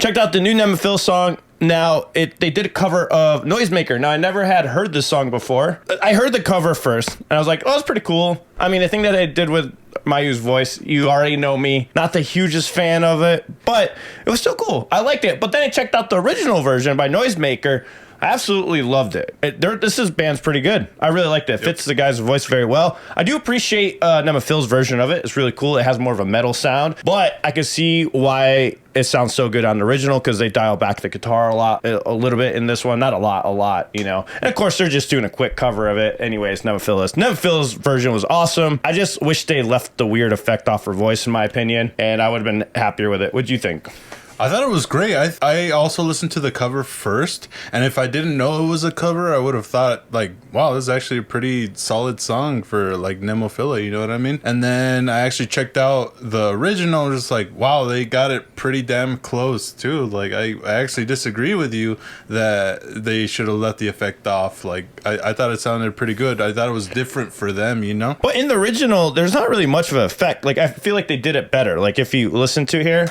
Checked out the new Nemophila song. Now, they did a cover of Noisemaker. Now, I never had heard this song before. I heard the cover first, and I was like, oh, that's pretty cool. I mean, the thing that I did with Mayu's voice, you already know me. Not the hugest fan of it, but it was still cool. I liked it. But then I checked out the original version by Noisemaker. I absolutely loved it. This band's pretty good. I really liked it. It fits the guy's voice very well. I do appreciate Nemophila's version of it. It's really cool. It has more of a metal sound, but I can see why it sounds so good on the original because they dial back the guitar a little bit in this one. Not a lot, you know. And of course, they're just doing a quick cover of it. Anyways, Nemophila's version was awesome. I just wish they left the weird effect off her voice, in my opinion, and I would have been happier with it. What'd you think? I thought it was great. I also listened to the cover first, and if I didn't know it was a cover, I would have thought, like, wow, this is actually a pretty solid song for, like, Nemophila, you know what I mean? And then I actually checked out the original, just like, wow, they got it pretty damn close, too. Like, I actually disagree with you that they should have let the effect off. Like, I thought it sounded pretty good. I thought it was different for them, you know? But in the original, there's not really much of an effect. Like, I feel like they did it better. Like, if you listen to here...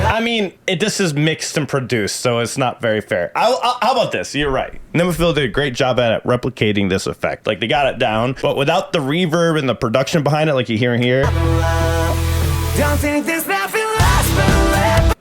I mean, this is mixed and produced, so it's not very fair. How about this? You're right. Nemophila did a great job at replicating this effect. Like, they got it down, but without the reverb and the production behind it, like you're hearing here. Don't think this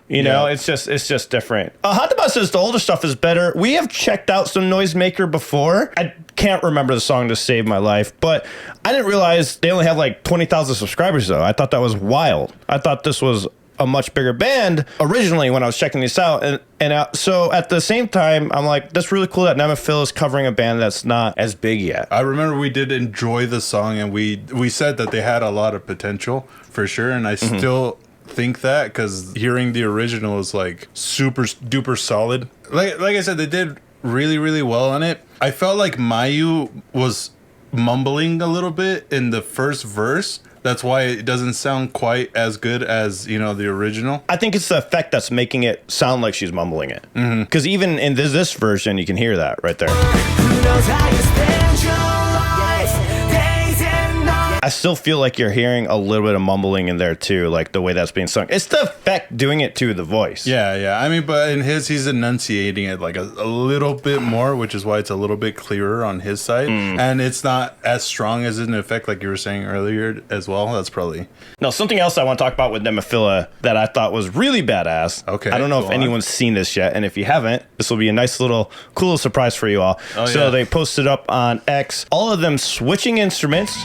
you know, it's just different. Hot says the older stuff is better. We have checked out some Noisemaker before. I can't remember the song to save my life, but I didn't realize they only have like 20,000 subscribers, though. I thought that was wild. I thought this was a much bigger band originally when I was checking this out, and so at the same time I'm like, that's really cool that Nemophila is covering a band that's not as big yet. I remember we did enjoy the song, and we said that they had a lot of potential for sure, and I still think that, because hearing the original is like super duper solid. Like I said, they did really, really well on it. I felt like Mayu was mumbling a little bit in the first verse. That's why it doesn't sound quite as good as, you know, the original. I think it's the effect that's making it sound like she's mumbling it. Because even in this version, you can hear that right there. Who knows how you spend your life, days and nights. I still feel like you're hearing a little bit of mumbling in there, too, like the way that's being sung. It's the effect doing it to the voice. Yeah. I mean, but in he's enunciating it like a little bit more, which is why it's a little bit clearer on his side. And it's not as strong as an effect like you were saying earlier as well. That's probably... No, something else I want to talk about with Nemophila that I thought was really badass. Okay. I don't know if anyone's seen this yet, and if you haven't, this will be a nice little cool surprise for you all. They posted up on X all of them switching instruments.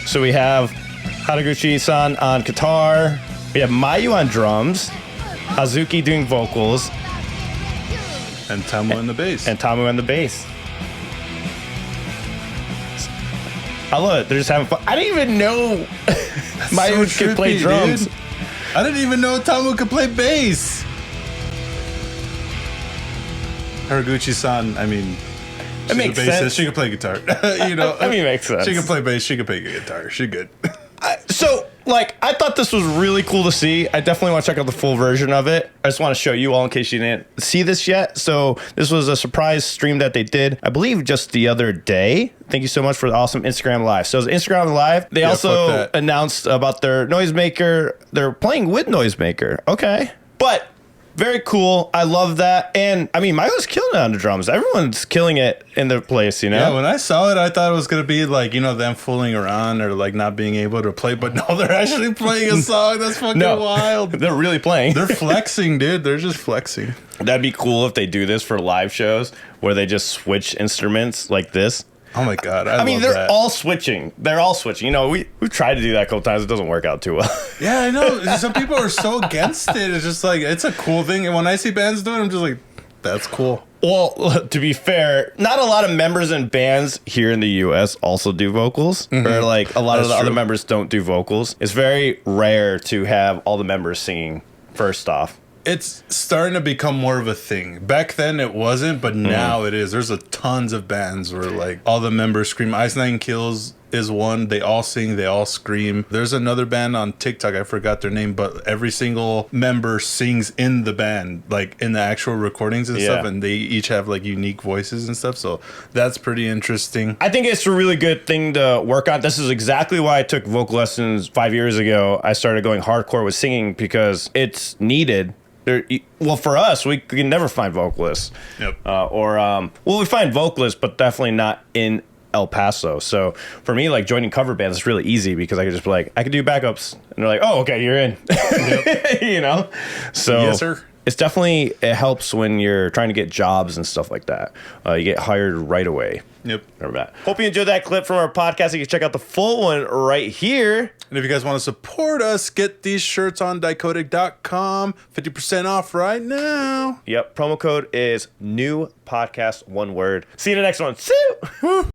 So we have Haraguchi-san on guitar, we have Mayu on drums, Hazuki doing vocals, and Tamu on the bass. I love it. They're just having fun. I didn't even know Mayu could play drums. Dude. I didn't even know Tamu could play bass. Haraguchi-san, I mean... It makes sense. She can play guitar. You know, I mean, it makes sense. She can play bass. She can play guitar. She's good. So, like, I thought this was really cool to see. I definitely want to check out the full version of it. I just want to show you all in case you didn't see this yet. So, this was a surprise stream that they did, I believe, just the other day. Thank you so much for the awesome Instagram Live. So, it was Instagram Live. They also announced about their Noisemaker. They're playing with Noisemaker. Okay. But... very cool. I love that. And I mean, Mayo's killing it on the drums. Everyone's killing it in their place, you know? Yeah, when I saw it, I thought it was going to be like, you know, them fooling around or like not being able to play. But no, they're actually playing a song. That's fucking wild. They're really playing. They're flexing, dude. They're just flexing. That'd be cool if they do this for live shows where they just switch instruments like this. Oh my God. I mean, they're all switching. They're all switching. You know, we've tried to do that a couple times. It doesn't work out too well. Yeah, I know. Some people are so against it. It's just like, it's a cool thing. And when I see bands do it, I'm just like, that's cool. Well, to be fair, not a lot of members in bands here in the U.S. also do vocals. Or like a lot of the other members don't do vocals. It's very rare to have all the members singing first off. It's starting to become more of a thing. Back then it wasn't, but now it is. There's tons of bands where like all the members scream. Ice Nine Kills is one. They all sing, they all scream. There's another band on TikTok, I forgot their name, but every single member sings in the band, like in the actual recordings and stuff, and they each have like unique voices and stuff. So that's pretty interesting. I think it's a really good thing to work on. This is exactly why I took vocal lessons 5 years ago. I started going hardcore with singing because it's needed. Well, for us, we can never find vocalists. Yep. We find vocalists, but definitely not in El Paso. So for me, like joining cover bands is really easy because I could just be like, I could do backups, and they're like, oh, okay, you're in. Yep. You know. So yes, sir. It's definitely, it helps when you're trying to get jobs and stuff like that. You get hired right away. Yep. Remember that. Hope you enjoyed that clip from our podcast. You can check out the full one right here. And if you guys want to support us, get these shirts on dicodec.com. 50% off right now. Yep. Promo code is new podcast, one word. See you in the next one. See you.